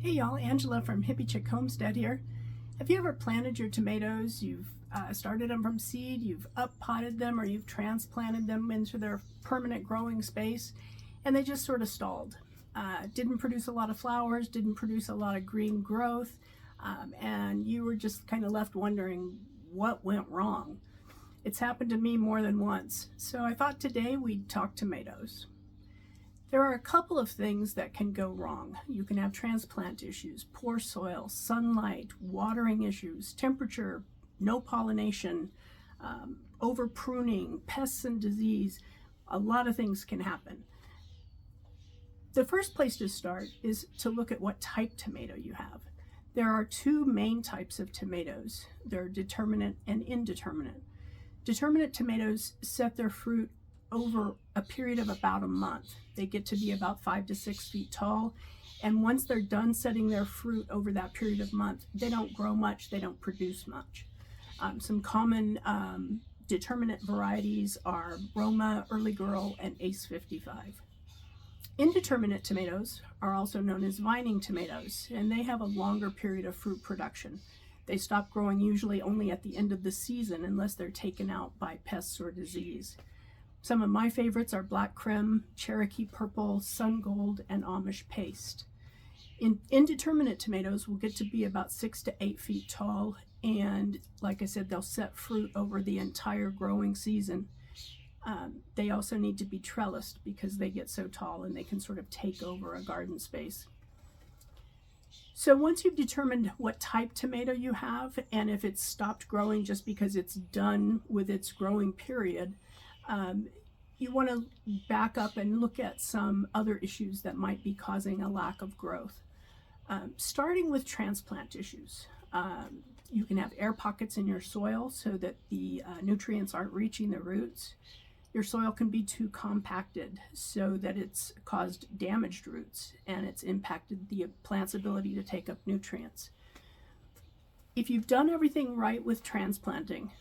Hey y'all, Angela from Hippie Chick Homestead here. Have you ever planted your tomatoes? You've started them from seed, you've up potted them, or you've transplanted them into their permanent growing space, and they just sort of stalled. Didn't produce a lot of flowers, didn't produce a lot of green growth, and you were just kind of left wondering what went wrong. It's happened to me more than once, so I thought today we'd talk tomatoes. There are a couple of things that can go wrong. You can have transplant issues, poor soil, sunlight, watering issues, temperature, no pollination, over pruning, pests and disease. A lot of things can happen. The first place to start is to look at what type tomato you have. There are two main types of tomatoes. They're determinate and indeterminate. Determinate tomatoes set their fruit over a period of about a month. They get to be about 5 to 6 feet tall, and once they're done setting their fruit over that period of month, they don't grow much, they don't produce much. Some common determinate varieties are Roma, Early Girl, and Ace 55. Indeterminate tomatoes are also known as vining tomatoes, and they have a longer period of fruit production. They stop growing usually only at the end of the season unless they're taken out by pests or disease. Some of my favorites are Black Krim, Cherokee Purple, Sun Gold, and Amish Paste. Indeterminate tomatoes will get to be about 6 to 8 feet tall, and like I said, they'll set fruit over the entire growing season. They also need to be trellised because they get so tall and they can sort of take over a garden space. So once you've determined what type tomato you have, and if it's stopped growing just because it's done with its growing period, you want to back up and look at some other issues that might be causing a lack of growth. Starting with transplant issues. You can have air pockets in your soil so that the nutrients aren't reaching the roots. Your soil can be too compacted so that it's caused damaged roots and it's impacted the plant's ability to take up nutrients. If you've done everything right with transplanting,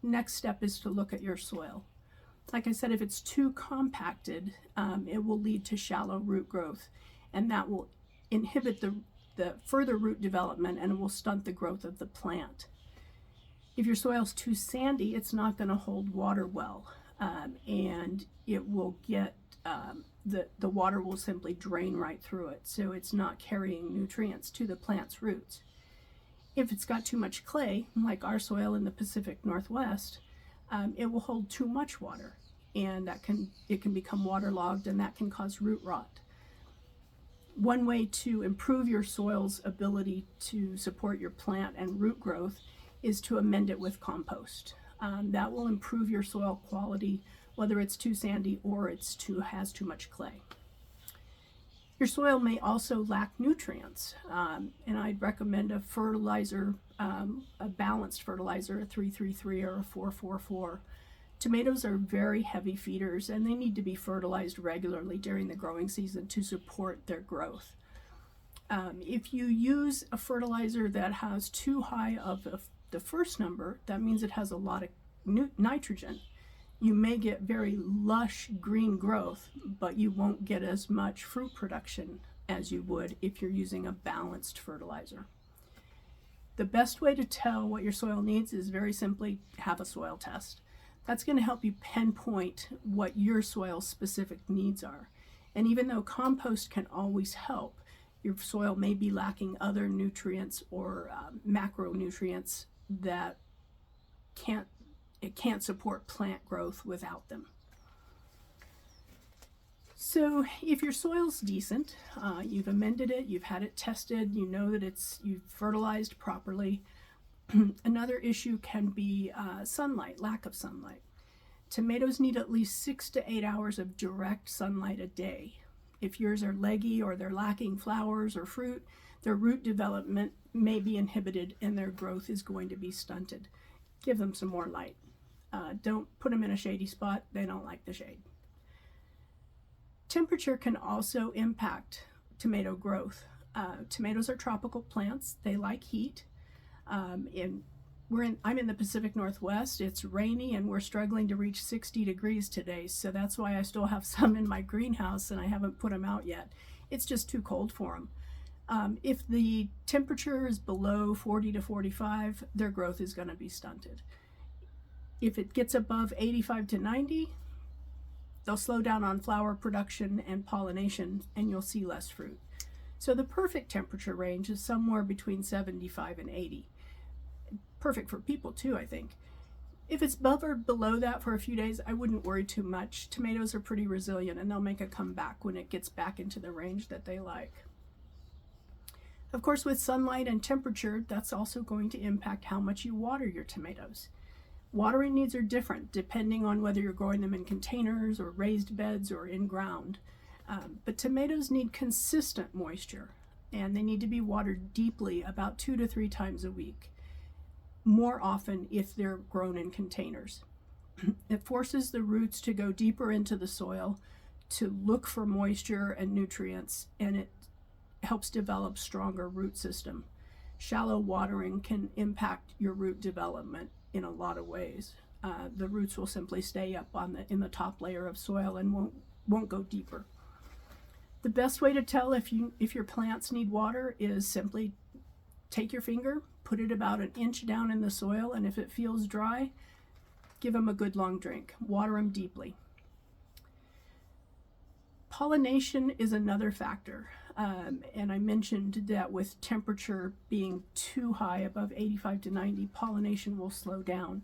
next step is to look at your soil. Like I said, if it's too compacted, it will lead to shallow root growth, and that will inhibit the further root development, and it will stunt the growth of the plant. If your soil's too sandy, it's not going to hold water well, and it will get the water will simply drain right through it, so it's not carrying nutrients to the plant's roots. If it's got too much clay, like our soil in the Pacific Northwest, it will hold too much water, and it can become waterlogged, and that can cause root rot. One way to improve your soil's ability to support your plant and root growth is to amend it with compost. That will improve your soil quality, whether it's too sandy or has too much clay. Your soil may also lack nutrients, and I'd recommend a fertilizer, a balanced fertilizer, a 3-3-3 or a 4-4-4. Tomatoes are very heavy feeders, and they need to be fertilized regularly during the growing season to support their growth. If you use a fertilizer that has too high of the first number, that means it has a lot of nitrogen. You may get very lush green growth, but you won't get as much fruit production as you would if you're using a balanced fertilizer. The best way to tell what your soil needs is very simply have a soil test. That's going to help you pinpoint what your soil's specific needs are. And even though compost can always help, your soil may be lacking other nutrients or macronutrients that it can't support plant growth without them. So if your soil's decent, you've amended it, you've had it tested, you know that you've fertilized properly. Another issue can be sunlight, lack of sunlight. Tomatoes need at least 6 to 8 hours of direct sunlight a day. If yours are leggy or they're lacking flowers or fruit, their root development may be inhibited and their growth is going to be stunted. Give them some more light. Don't put them in a shady spot. They don't like the shade. Temperature can also impact tomato growth. Tomatoes are tropical plants. They like heat. I'm in the Pacific Northwest. It's rainy and we're struggling to reach 60 degrees today, so that's why I still have some in my greenhouse and I haven't put them out yet. It's just too cold for them. If the temperature is below 40 to 45, their growth is going to be stunted. If it gets above 85 to 90, they'll slow down on flower production and pollination, and you'll see less fruit. So the perfect temperature range is somewhere between 75 and 80. Perfect for people too, I think. If it's above or below that for a few days, I wouldn't worry too much. Tomatoes are pretty resilient, and they'll make a comeback when it gets back into the range that they like. Of course, with sunlight and temperature, that's also going to impact how much you water your tomatoes. Watering needs are different depending on whether you're growing them in containers or raised beds or in ground. But tomatoes need consistent moisture, and they need to be watered deeply about 2 to 3 times a week, more often if they're grown in containers. It forces the roots to go deeper into the soil to look for moisture and nutrients, and it helps develop stronger root system. Shallow watering can impact your root development in a lot of ways. The roots will simply stay up in the top layer of soil and won't go deeper. The best way to tell if your plants need water is simply take your finger, put it about an inch down in the soil, and if it feels dry, give them a good long drink. Water them deeply. Pollination is another factor, and I mentioned that with temperature being too high, above 85 to 90, pollination will slow down.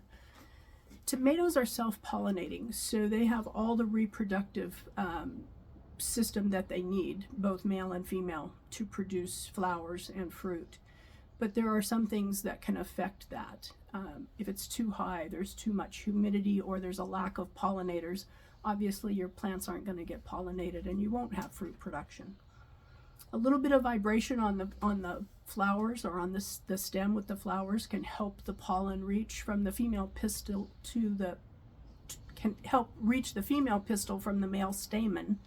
Tomatoes are self-pollinating, so they have all the reproductive system that they need, both male and female, to produce flowers and fruit. But there are some things that can affect that. If it's too high, there's too much humidity, or there's a lack of pollinators, obviously your plants aren't going to get pollinated and you won't have fruit production. A little bit of vibration on the flowers or on the stem with the flowers can help the pollen reach from the female pistil can help reach the female pistil from the male stamen.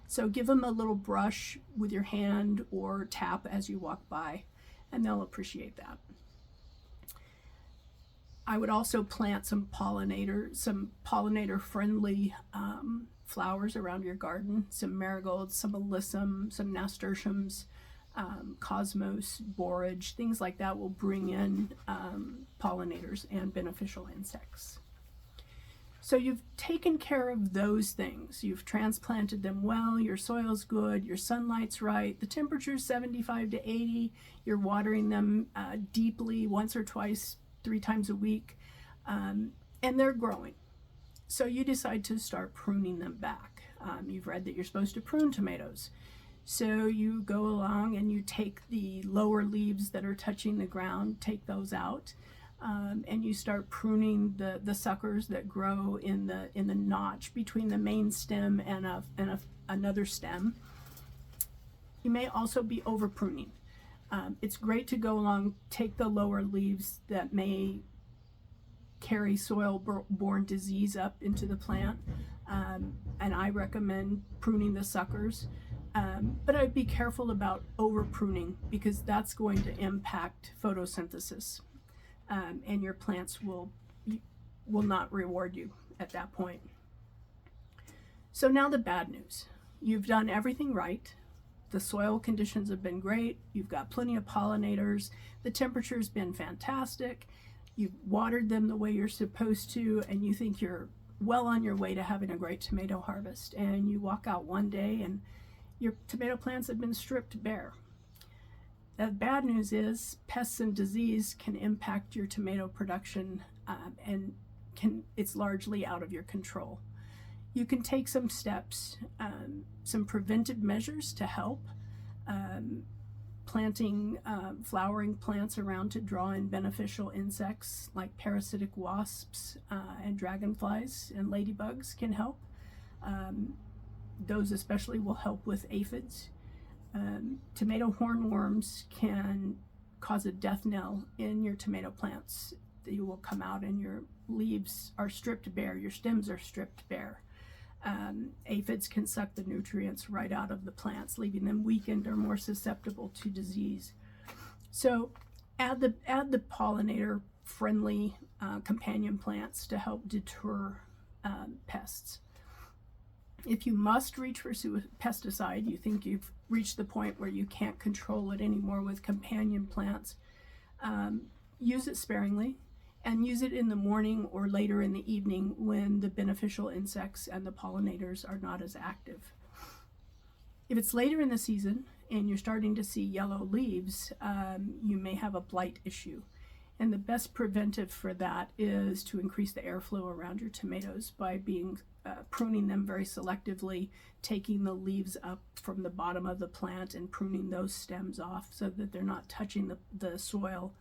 So give them a little brush with your hand or tap as you walk by, and they'll appreciate that. I would also plant some pollinator friendly flowers around your garden, some marigolds, some alyssum, some nasturtiums, cosmos, borage, things like that will bring in pollinators and beneficial insects. So you've taken care of those things. You've transplanted them well, your soil's good, your sunlight's right, the temperature's 75 to 80, you're watering them deeply once or twice, 3 times a week, and they're growing. So you decide to start pruning them back. You've read that you're supposed to prune tomatoes. So you go along and you take the lower leaves that are touching the ground, take those out, and you start pruning the suckers that grow in the notch between the main stem and another stem. You may also be over pruning. It's great to go along, take the lower leaves that may carry soil-borne disease up into the plant, and I recommend pruning the suckers. But I'd be careful about over pruning, because that's going to impact photosynthesis, and your plants will not reward you at that point. So now the bad news. You've done everything right. The soil conditions have been great. You've got plenty of pollinators. The temperature's been fantastic. You've watered them the way you're supposed to, and you think you're well on your way to having a great tomato harvest. And you walk out one day and your tomato plants have been stripped bare. The bad news is pests and disease can impact your tomato production, and it's largely out of your control. You can take some steps, some preventive measures to help, planting flowering plants around to draw in beneficial insects like parasitic wasps and dragonflies and ladybugs can help. Those especially will help with aphids. Tomato hornworms can cause a death knell in your tomato plants. You will come out and your leaves are stripped bare, your stems are stripped bare. Aphids can suck the nutrients right out of the plants, leaving them weakened or more susceptible to disease. So add the pollinator friendly companion plants to help deter pests. If you must reach for pesticide, you think you've reached the point where you can't control it anymore with companion plants, use it sparingly, and use it in the morning or later in the evening when the beneficial insects and the pollinators are not as active. If it's later in the season and you're starting to see yellow leaves, you may have a blight issue. And the best preventive for that is to increase the airflow around your tomatoes by pruning them very selectively, taking the leaves up from the bottom of the plant and pruning those stems off so that they're not touching the soil.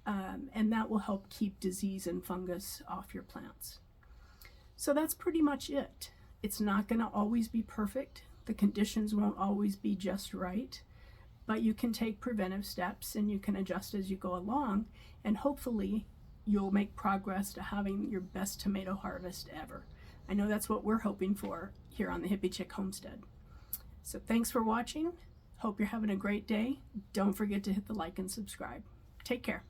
And that will help keep disease and fungus off your plants. So that's pretty much it. It's not going to always be perfect. The conditions won't always be just right, but you can take preventive steps and you can adjust as you go along, and hopefully you'll make progress to having your best tomato harvest ever. I know that's what we're hoping for here on the Hippie Chick Homestead. So thanks for watching. Hope you're having a great day. Don't forget to hit the like and subscribe. Take care.